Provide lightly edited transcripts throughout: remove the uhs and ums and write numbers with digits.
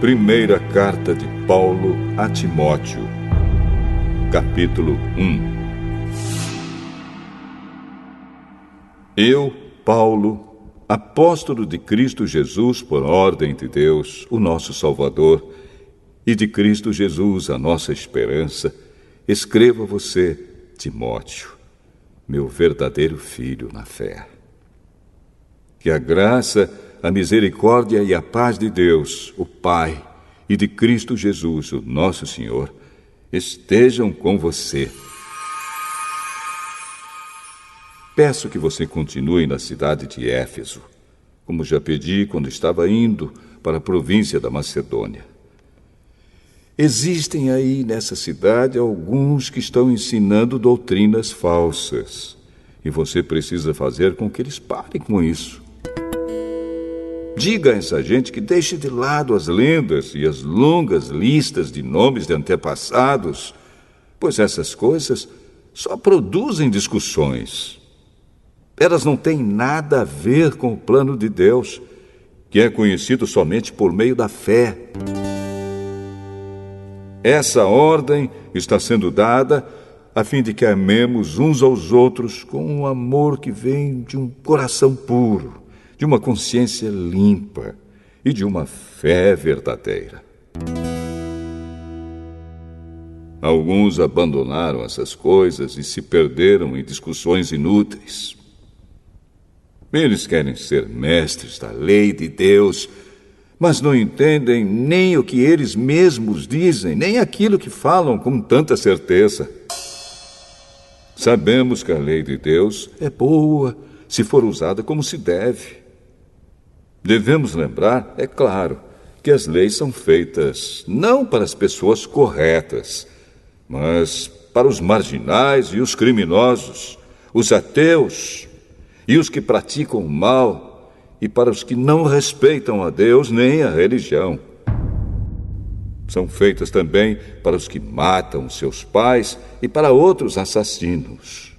Primeira carta de Paulo a Timóteo, capítulo 1. Eu, Paulo, apóstolo de Cristo Jesus por ordem de Deus, o nosso Salvador, e de Cristo Jesus, a nossa esperança, escrevo a você, Timóteo, meu verdadeiro filho na fé. Que a graça, a misericórdia e a paz de Deus, o Pai, e de Cristo Jesus, o nosso Senhor, estejam com você. Peço que você continue na cidade de Éfeso, como já pedi quando estava indo para a província da Macedônia. Existem aí nessa cidade alguns que estão ensinando doutrinas falsas, e você precisa fazer com que eles parem com isso. Diga a essa gente que deixe de lado as lendas e as longas listas de nomes de antepassados, pois essas coisas só produzem discussões. Elas não têm nada a ver com o plano de Deus, que é conhecido somente por meio da fé. Essa ordem está sendo dada a fim de que amemos uns aos outros com um amor que vem de um coração puro, de uma consciência limpa e de uma fé verdadeira. Alguns abandonaram essas coisas e se perderam em discussões inúteis. Eles querem ser mestres da lei de Deus, mas não entendem nem o que eles mesmos dizem, nem aquilo que falam com tanta certeza. Sabemos que a lei de Deus é boa se for usada como se deve. Devemos lembrar, é claro, que as leis são feitas não para as pessoas corretas, mas para os marginais e os criminosos, os ateus e os que praticam o mal, e para os que não respeitam a Deus nem a religião. São feitas também para os que matam seus pais e para outros assassinos.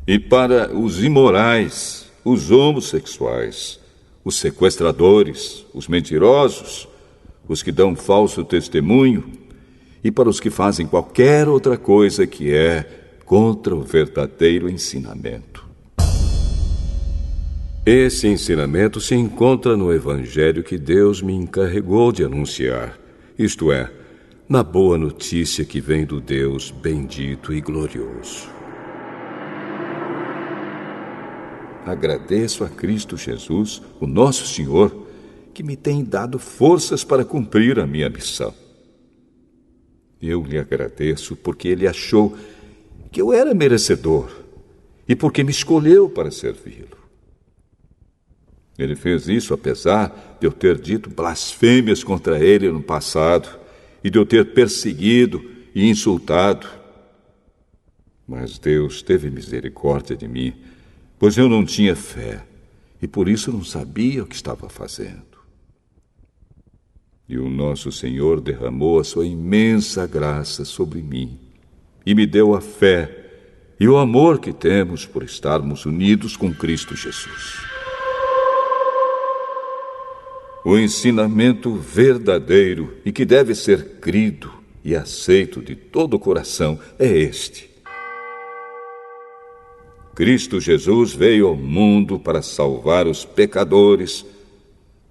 E para os imorais, os homossexuais, os sequestradores, os mentirosos, os que dão falso testemunho, e para os que fazem qualquer outra coisa que é contra o verdadeiro ensinamento. Esse ensinamento se encontra no Evangelho que Deus me encarregou de anunciar, isto é, na boa notícia que vem do Deus bendito e glorioso. Agradeço a Cristo Jesus, o nosso Senhor, que me tem dado forças para cumprir a minha missão. Eu lhe agradeço porque Ele achou que eu era merecedor e porque me escolheu para servi-lo. Ele fez isso apesar de eu ter dito blasfêmias contra Ele no passado e de eu ter perseguido e insultado. Mas Deus teve misericórdia de mim, pois eu não tinha fé, e por isso não sabia o que estava fazendo. E o nosso Senhor derramou a sua imensa graça sobre mim, e me deu a fé e o amor que temos por estarmos unidos com Cristo Jesus. O ensinamento verdadeiro e que deve ser crido e aceito de todo o coração é este: Cristo Jesus veio ao mundo para salvar os pecadores,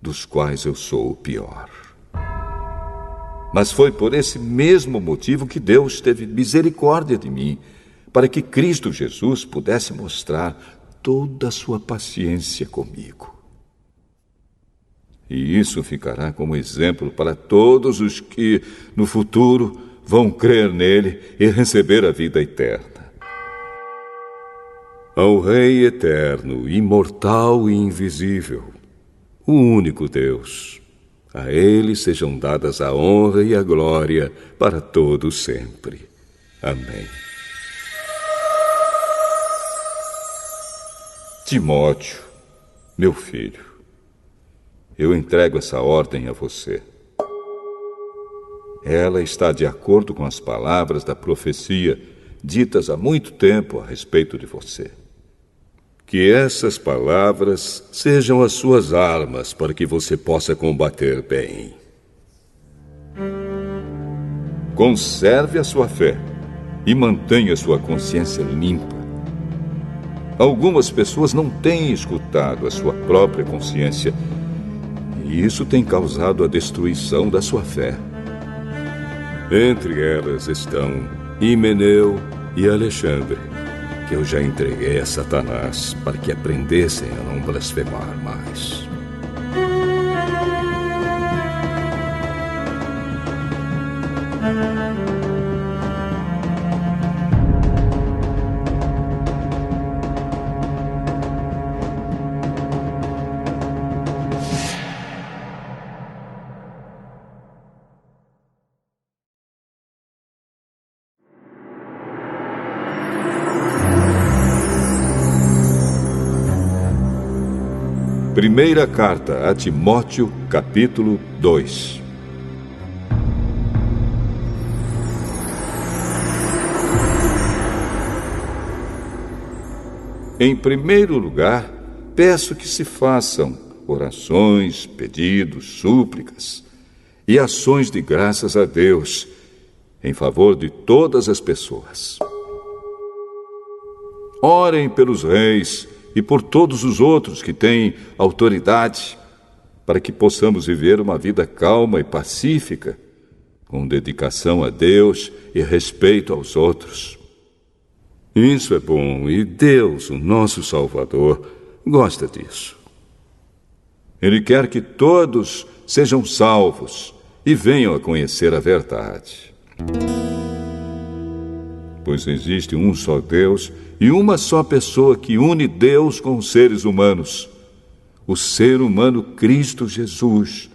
dos quais eu sou o pior. Mas foi por esse mesmo motivo que Deus teve misericórdia de mim, para que Cristo Jesus pudesse mostrar toda a sua paciência comigo. E isso ficará como exemplo para todos os que, no futuro, vão crer nele e receber a vida eterna. Ao Rei eterno, imortal e invisível, o único Deus, a Ele sejam dadas a honra e a glória para todos sempre. Amém. Timóteo, meu filho, eu entrego essa ordem a você. Ela está de acordo com as palavras da profecia ditas há muito tempo a respeito de você. Que essas palavras sejam as suas armas para que você possa combater bem. Conserve a sua fé e mantenha sua consciência limpa. Algumas pessoas não têm escutado a sua própria consciência e isso tem causado a destruição da sua fé. Entre elas estão Himeneu e Alexandre, que eu já entreguei a Satanás para que aprendessem a não blasfemar mais. Primeira carta a Timóteo, capítulo 2. Em primeiro lugar, peço que se façam orações, pedidos, súplicas e ações de graças a Deus em favor de todas as pessoas. Orem pelos reis e por todos os outros que têm autoridade, para que possamos viver uma vida calma e pacífica, com dedicação a Deus e respeito aos outros. Isso é bom, e Deus, o nosso Salvador, gosta disso. Ele quer que todos sejam salvos e venham a conhecer a verdade. Pois existe um só Deus e uma só pessoa que une Deus com os seres humanos, o ser humano Cristo Jesus,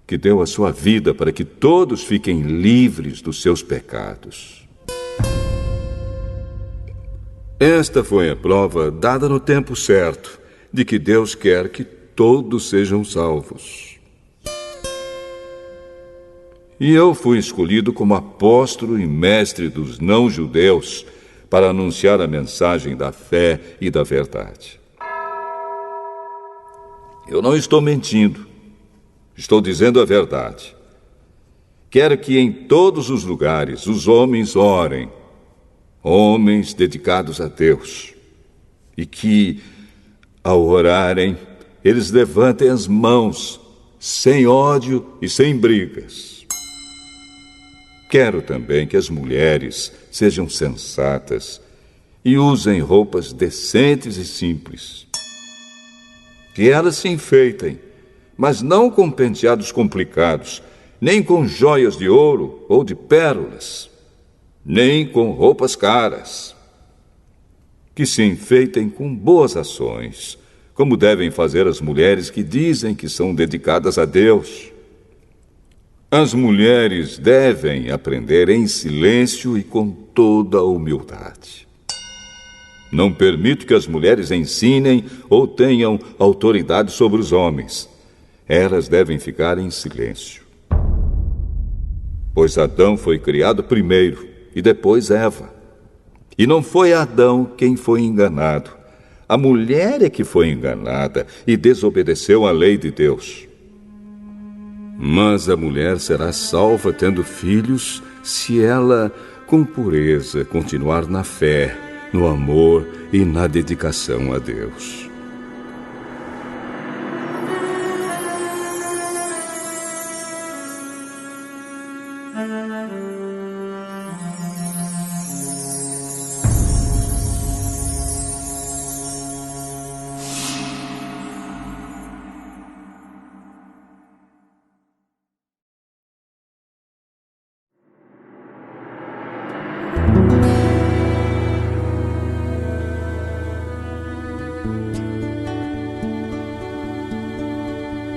que deu a sua vida para que todos fiquem livres dos seus pecados. Esta foi a prova dada no tempo certo de que Deus quer que todos sejam salvos. E eu fui escolhido como apóstolo e mestre dos não-judeus para anunciar a mensagem da fé e da verdade. Eu não estou mentindo, estou dizendo a verdade. Quero que em todos os lugares os homens orem, homens dedicados a Deus, e que, ao orarem, eles levantem as mãos, sem ódio e sem brigas. Quero também que as mulheres sejam sensatas e usem roupas decentes e simples. Que elas se enfeitem, mas não com penteados complicados, nem com joias de ouro ou de pérolas, nem com roupas caras. Que se enfeitem com boas ações, como devem fazer as mulheres que dizem que são dedicadas a Deus. As mulheres devem aprender em silêncio e com toda a humildade. Não permito que as mulheres ensinem ou tenham autoridade sobre os homens. Elas devem ficar em silêncio. Pois Adão foi criado primeiro e depois Eva. E não foi Adão quem foi enganado. A mulher é que foi enganada e desobedeceu à lei de Deus. Mas a mulher será salva tendo filhos se ela, com pureza, continuar na fé, no amor e na dedicação a Deus.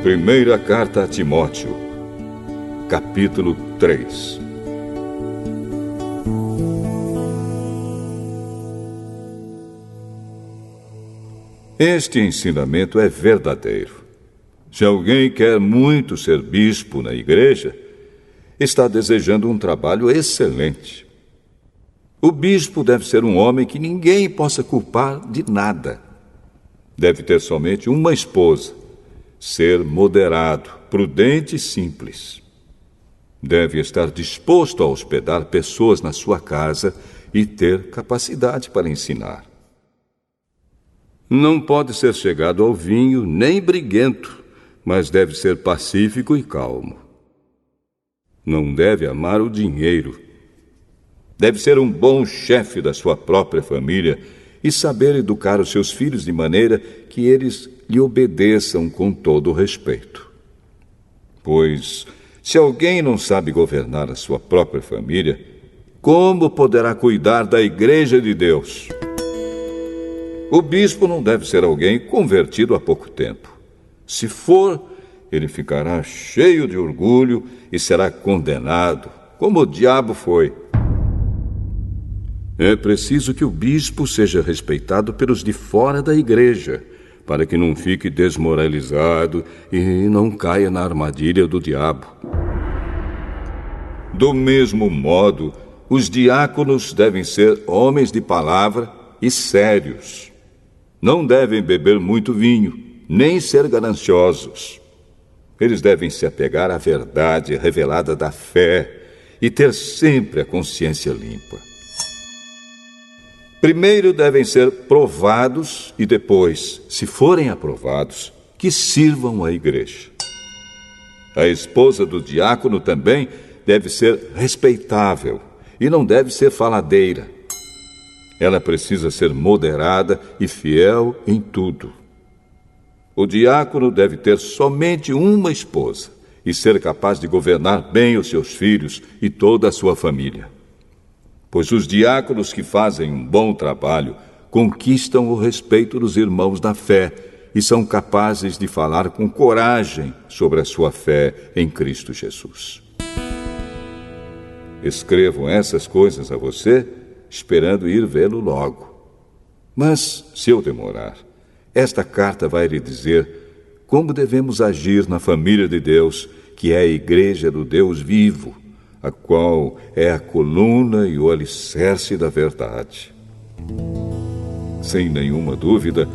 Primeira carta a Timóteo, capítulo 3. Este ensinamento é verdadeiro. Se alguém quer muito ser bispo na igreja, está desejando um trabalho excelente. O bispo deve ser um homem que ninguém possa culpar de nada. Deve ter somente uma esposa, ser moderado, prudente e simples. Deve estar disposto a hospedar pessoas na sua casa e ter capacidade para ensinar. Não pode ser chegado ao vinho nem briguento, mas deve ser pacífico e calmo. Não deve amar o dinheiro. Deve ser um bom chefe da sua própria família e saber educar os seus filhos de maneira que eles lhe obedeçam com todo o respeito. Pois, se alguém não sabe governar a sua própria família, como poderá cuidar da Igreja de Deus? O bispo não deve ser alguém convertido há pouco tempo. Se for, ele ficará cheio de orgulho e será condenado, como o diabo foi. É preciso que o bispo seja respeitado pelos de fora da igreja, para que não fique desmoralizado e não caia na armadilha do diabo. Do mesmo modo, os diáconos devem ser homens de palavra e sérios. Não devem beber muito vinho, nem ser gananciosos. Eles devem se apegar à verdade revelada da fé e ter sempre a consciência limpa. Primeiro devem ser provados e depois, se forem aprovados, que sirvam à igreja. A esposa do diácono também deve ser respeitável e não deve ser faladeira. Ela precisa ser moderada e fiel em tudo. O diácono deve ter somente uma esposa e ser capaz de governar bem os seus filhos e toda a sua família. Pois os diáconos que fazem um bom trabalho conquistam o respeito dos irmãos na fé e são capazes de falar com coragem sobre a sua fé em Cristo Jesus. Escrevo essas coisas a você, esperando ir vê-lo logo. Mas, se eu demorar, esta carta vai lhe dizer como devemos agir na família de Deus, que é a igreja do Deus vivo, a qual é a coluna e o alicerce da verdade. Sem nenhuma dúvida,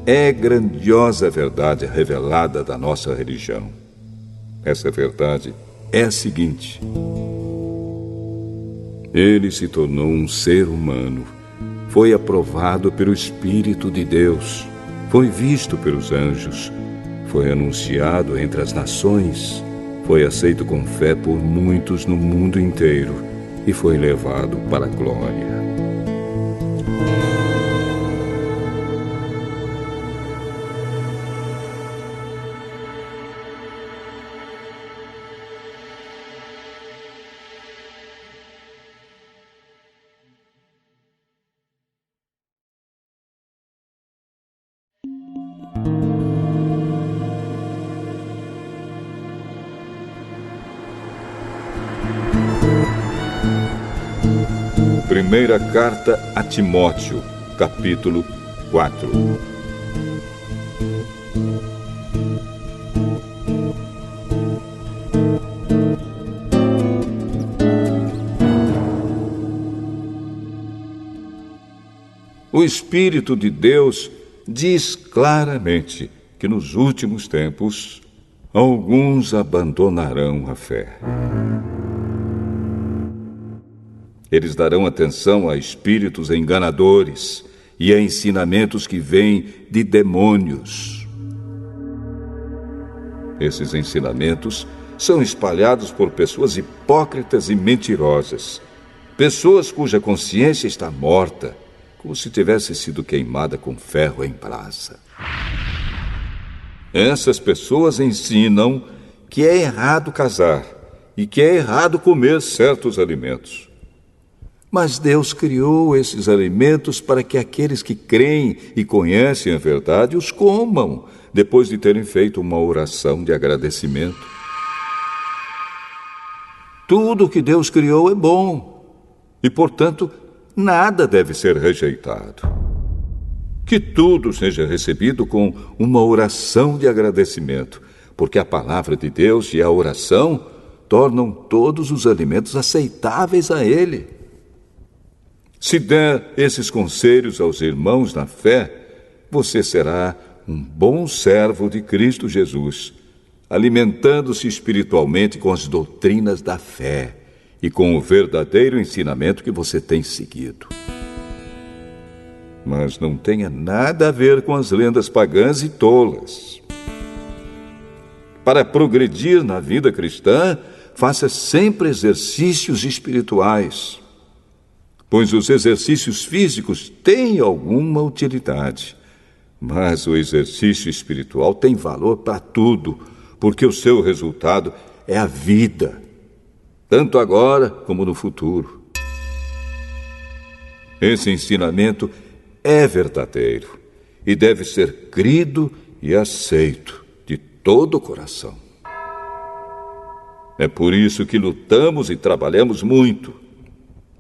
é grandiosa a verdade revelada da nossa religião. Essa verdade é a seguinte: ele se tornou um ser humano, foi aprovado pelo Espírito de Deus, foi visto pelos anjos, foi anunciado entre as nações, foi aceito com fé por muitos no mundo inteiro e foi levado para a glória. Primeira carta a Timóteo, capítulo 4. O Espírito de Deus diz claramente que nos últimos tempos alguns abandonarão a fé. Eles darão atenção a espíritos enganadores e a ensinamentos que vêm de demônios. Esses ensinamentos são espalhados por pessoas hipócritas e mentirosas, pessoas cuja consciência está morta, como se tivesse sido queimada com ferro em brasa. Essas pessoas ensinam que é errado casar e que é errado comer certos alimentos. Mas Deus criou esses alimentos para que aqueles que creem e conhecem a verdade os comam, depois de terem feito uma oração de agradecimento. Tudo que Deus criou é bom e, portanto, nada deve ser rejeitado. Que tudo seja recebido com uma oração de agradecimento, porque a palavra de Deus e a oração tornam todos os alimentos aceitáveis a Ele. Se der esses conselhos aos irmãos na fé, você será um bom servo de Cristo Jesus, alimentando-se espiritualmente com as doutrinas da fé e com o verdadeiro ensinamento que você tem seguido. Mas não tenha nada a ver com as lendas pagãs e tolas. Para progredir na vida cristã, faça sempre exercícios espirituais, pois os exercícios físicos têm alguma utilidade, mas o exercício espiritual tem valor para tudo, porque o seu resultado é a vida, tanto agora como no futuro. Esse ensinamento é verdadeiro e deve ser crido e aceito de todo o coração. É por isso que lutamos e trabalhamos muito,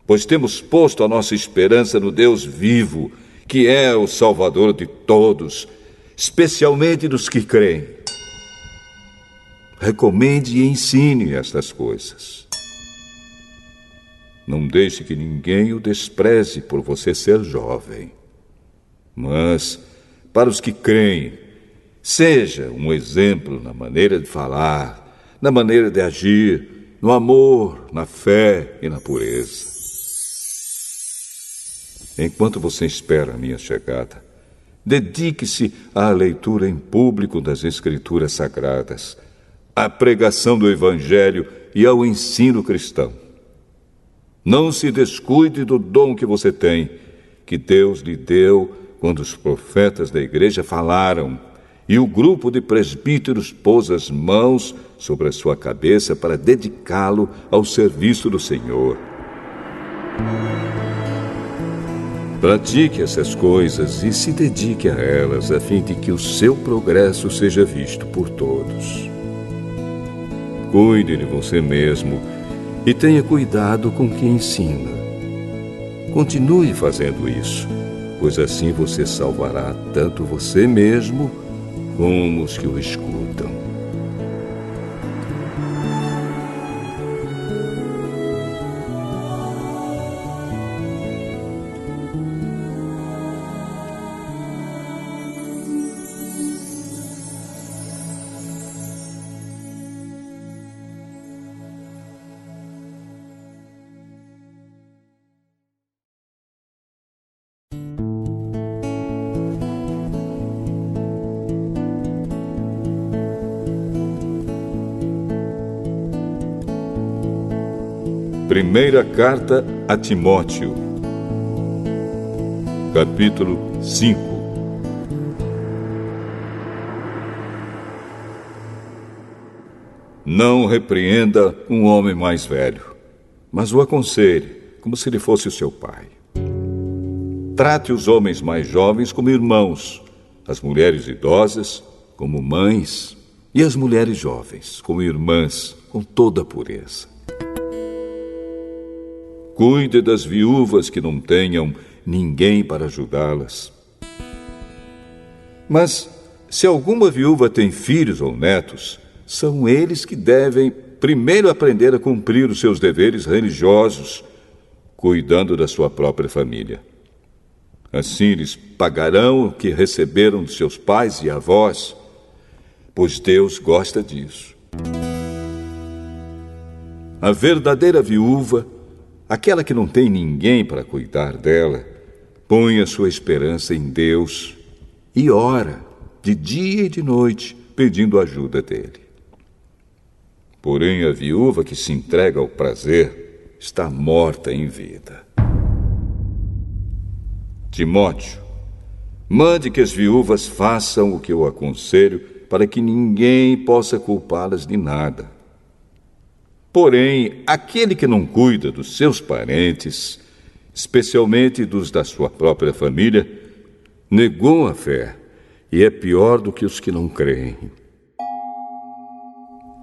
pois temos posto a nossa esperança no Deus vivo, que é o Salvador de todos, especialmente dos que creem. Recomende e ensine estas coisas. Não deixe que ninguém o despreze por você ser jovem. Mas, para os que creem, seja um exemplo na maneira de falar, na maneira de agir, no amor, na fé e na pureza. Enquanto você espera a minha chegada, dedique-se à leitura em público das Escrituras Sagradas, à pregação do Evangelho e ao ensino cristão. Não se descuide do dom que você tem, que Deus lhe deu quando os profetas da igreja falaram e o grupo de presbíteros pôs as mãos sobre a sua cabeça para dedicá-lo ao serviço do Senhor. Pratique essas coisas e se dedique a elas, a fim de que o seu progresso seja visto por todos. Cuide de você mesmo e tenha cuidado com quem ensina. Continue fazendo isso, pois assim você salvará tanto você mesmo como os que o escutam. Primeira carta a Timóteo, capítulo 5. Não repreenda um homem mais velho, mas o aconselhe, como se ele fosse o seu pai. Trate os homens mais jovens como irmãos, as mulheres idosas como mães e as mulheres jovens como irmãs, com toda a pureza. Cuide das viúvas que não tenham ninguém para ajudá-las. Mas, se alguma viúva tem filhos ou netos, são eles que devem primeiro aprender a cumprir os seus deveres religiosos, cuidando da sua própria família. Assim eles pagarão o que receberam de seus pais e avós, pois Deus gosta disso. A verdadeira viúva, aquela que não tem ninguém para cuidar dela, põe a sua esperança em Deus e ora de dia e de noite, pedindo ajuda dele. Porém, a viúva que se entrega ao prazer está morta em vida. Timóteo, mande que as viúvas façam o que eu aconselho, para que ninguém possa culpá-las de nada. Porém, aquele que não cuida dos seus parentes, especialmente dos da sua própria família, negou a fé e é pior do que os que não creem.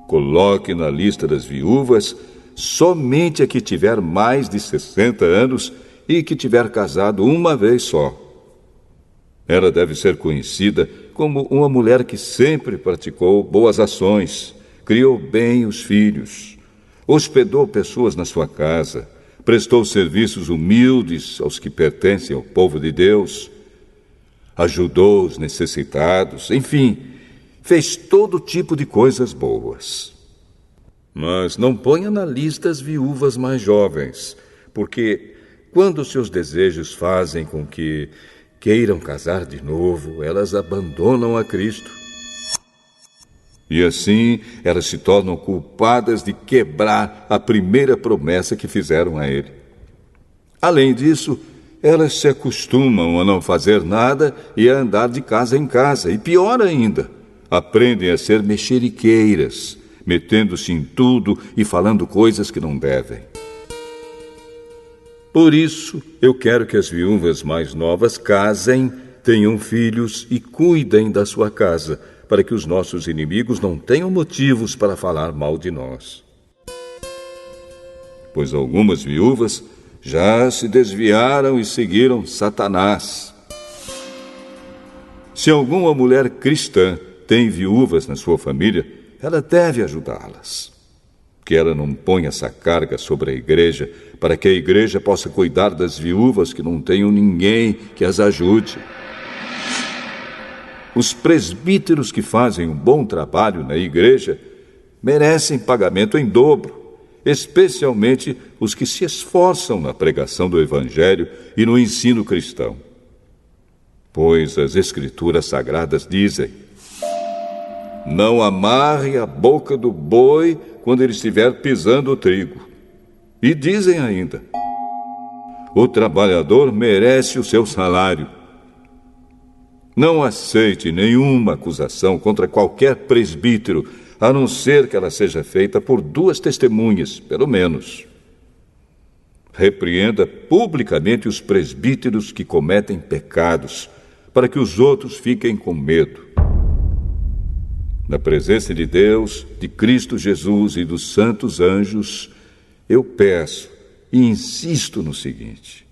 Coloque na lista das viúvas somente a que tiver mais de 60 anos e que tiver casado uma vez só. Ela deve ser conhecida como uma mulher que sempre praticou boas ações, criou bem os filhos, hospedou pessoas na sua casa, prestou serviços humildes aos que pertencem ao povo de Deus, ajudou os necessitados, enfim, fez todo tipo de coisas boas. Mas não ponha na lista as viúvas mais jovens, porque quando seus desejos fazem com que queiram casar de novo, elas abandonam a Cristo. E assim elas se tornam culpadas de quebrar a primeira promessa que fizeram a Ele. Além disso, elas se acostumam a não fazer nada e a andar de casa em casa. E pior ainda, aprendem a ser mexeriqueiras, metendo-se em tudo e falando coisas que não devem. Por isso, eu quero que as viúvas mais novas casem, tenham filhos e cuidem da sua casa, para que os nossos inimigos não tenham motivos para falar mal de nós. Pois algumas viúvas já se desviaram e seguiram Satanás. Se alguma mulher cristã tem viúvas na sua família, ela deve ajudá-las. Que ela não ponha essa carga sobre a igreja, para que a igreja possa cuidar das viúvas que não tenham ninguém que as ajude. Os presbíteros que fazem um bom trabalho na igreja merecem pagamento em dobro, especialmente os que se esforçam na pregação do Evangelho e no ensino cristão. Pois as Escrituras Sagradas dizem: não amarre a boca do boi quando ele estiver pisando o trigo. E dizem ainda: o trabalhador merece o seu salário. Não aceite nenhuma acusação contra qualquer presbítero, a não ser que ela seja feita por 2 testemunhas, pelo menos. Repreenda publicamente os presbíteros que cometem pecados, para que os outros fiquem com medo. Na presença de Deus, de Cristo Jesus e dos santos anjos, eu peço e insisto no seguinte: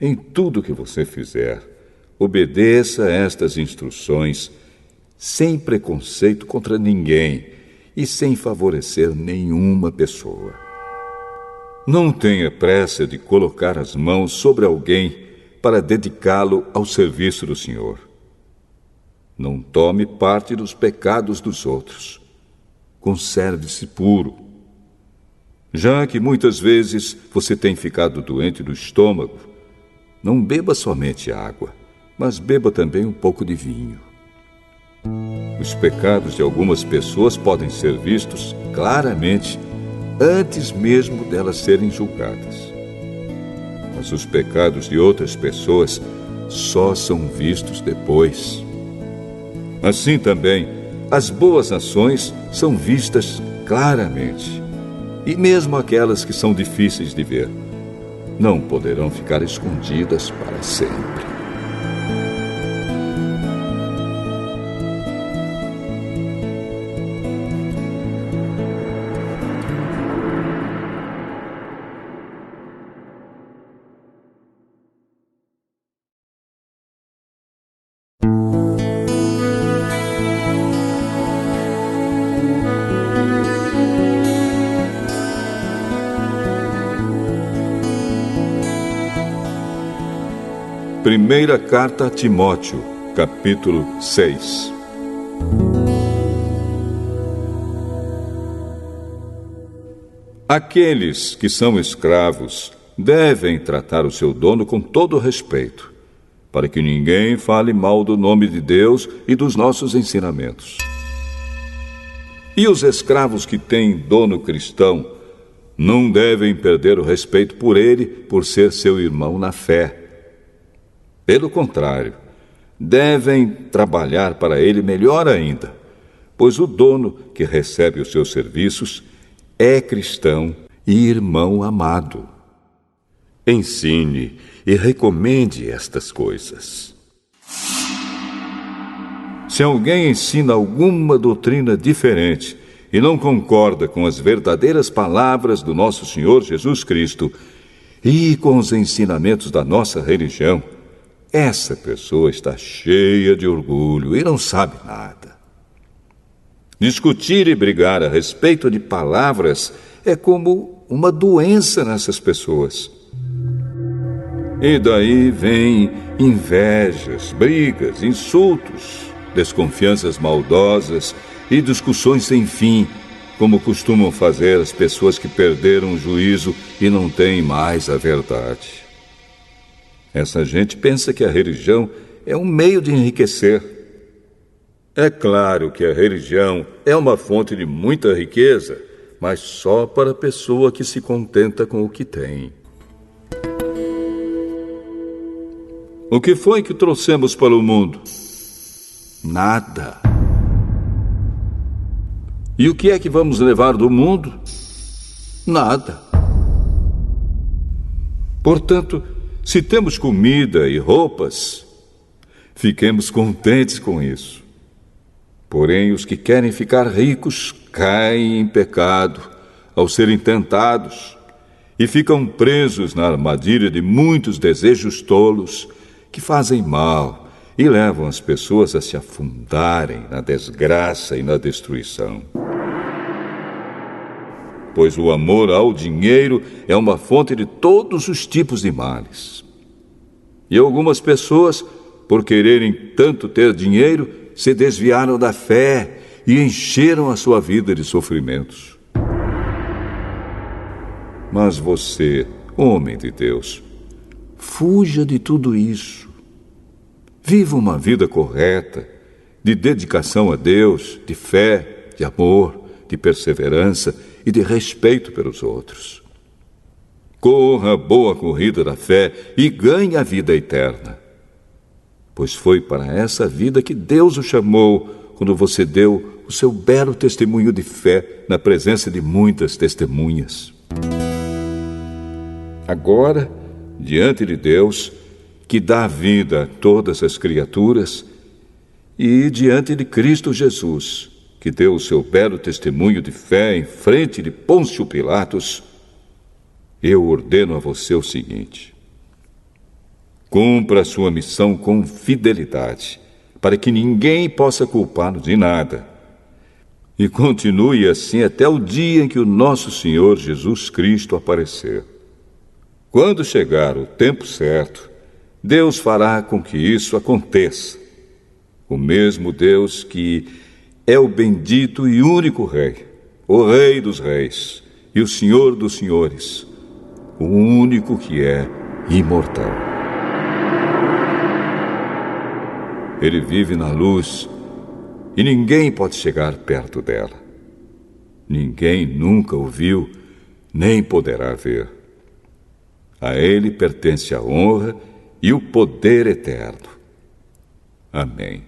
em tudo que você fizer, obedeça a estas instruções, sem preconceito contra ninguém e sem favorecer nenhuma pessoa. Não tenha pressa de colocar as mãos sobre alguém para dedicá-lo ao serviço do Senhor. Não tome parte dos pecados dos outros. Conserve-se puro. Já que muitas vezes você tem ficado doente do estômago, não beba somente água, mas beba também um pouco de vinho. Os pecados de algumas pessoas podem ser vistos claramente antes mesmo delas serem julgadas. Mas os pecados de outras pessoas só são vistos depois. Assim também, as boas ações são vistas claramente. E mesmo aquelas que são difíceis de ver, não poderão ficar escondidas para sempre. Primeira Carta a Timóteo, capítulo 6. Aqueles que são escravos devem tratar o seu dono com todo respeito, para que ninguém fale mal do nome de Deus e dos nossos ensinamentos. E os escravos que têm dono cristão não devem perder o respeito por ele, por ser seu irmão na fé. Pelo contrário, devem trabalhar para ele melhor ainda, pois o dono que recebe os seus serviços é cristão e irmão amado. Ensine e recomende estas coisas. Se alguém ensina alguma doutrina diferente e não concorda com as verdadeiras palavras do nosso Senhor Jesus Cristo e com os ensinamentos da nossa religião, essa pessoa está cheia de orgulho e não sabe nada. Discutir e brigar a respeito de palavras é como uma doença nessas pessoas. E daí vem invejas, brigas, insultos, desconfianças maldosas e discussões sem fim, como costumam fazer as pessoas que perderam o juízo e não têm mais a verdade. Essa gente pensa que a religião é um meio de enriquecer. É claro que a religião é uma fonte de muita riqueza, mas só para a pessoa que se contenta com o que tem. O que foi que trouxemos para o mundo? Nada. E o que é que vamos levar do mundo? Nada. Portanto, se temos comida e roupas, fiquemos contentes com isso. Porém, os que querem ficar ricos caem em pecado ao serem tentados e ficam presos na armadilha de muitos desejos tolos que fazem mal e levam as pessoas a se afundarem na desgraça e na destruição. Pois o amor ao dinheiro é uma fonte de todos os tipos de males. E algumas pessoas, por quererem tanto ter dinheiro, se desviaram da fé e encheram a sua vida de sofrimentos. Mas você, homem de Deus, fuja de tudo isso. Viva uma vida correta, de dedicação a Deus, de fé, de amor, de perseverança e de respeito pelos outros. Corra a boa corrida da fé e ganhe a vida eterna. Pois foi para essa vida que Deus o chamou quando você deu o seu belo testemunho de fé na presença de muitas testemunhas. Agora, diante de Deus, que dá vida a todas as criaturas, e diante de Cristo Jesus, que deu o seu belo testemunho de fé em frente de Pôncio Pilatos, eu ordeno a você o seguinte: cumpra a sua missão com fidelidade, para que ninguém possa culpá-lo de nada. E continue assim até o dia em que o nosso Senhor Jesus Cristo aparecer. Quando chegar o tempo certo, Deus fará com que isso aconteça. O mesmo Deus que é o bendito e único Rei, o Rei dos Reis e o Senhor dos Senhores, o único que é imortal. Ele vive na luz e ninguém pode chegar perto dela. Ninguém nunca o viu, nem poderá ver. A ele pertence a honra e o poder eterno. Amém.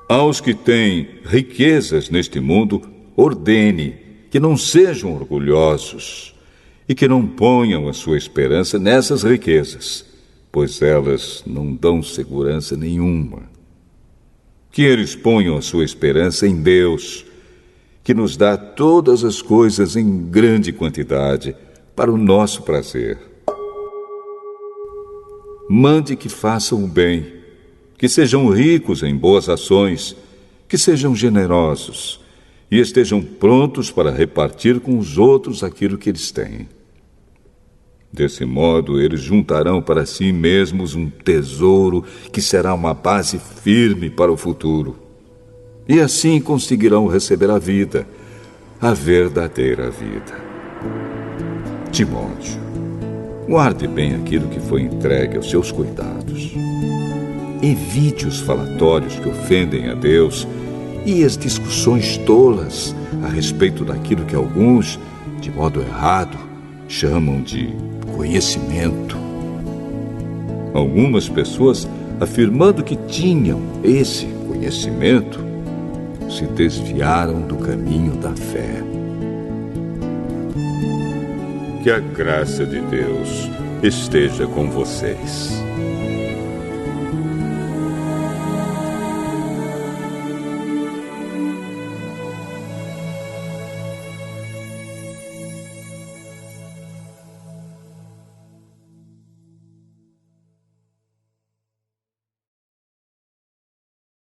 Aos que têm riquezas neste mundo, ordene que não sejam orgulhosos e que não ponham a sua esperança nessas riquezas, pois elas não dão segurança nenhuma. Que eles ponham a sua esperança em Deus, que nos dá todas as coisas em grande quantidade para o nosso prazer. Mande que façam o bem, que sejam ricos em boas ações, que sejam generosos e estejam prontos para repartir com os outros aquilo que eles têm. Desse modo, eles juntarão para si mesmos um tesouro que será uma base firme para o futuro. E assim conseguirão receber a vida, a verdadeira vida. Timóteo, guarde bem aquilo que foi entregue aos seus cuidados. Evite os falatórios que ofendem a Deus e as discussões tolas a respeito daquilo que alguns, de modo errado, chamam de conhecimento. Algumas pessoas, afirmando que tinham esse conhecimento, se desviaram do caminho da fé. Que a graça de Deus esteja com vocês.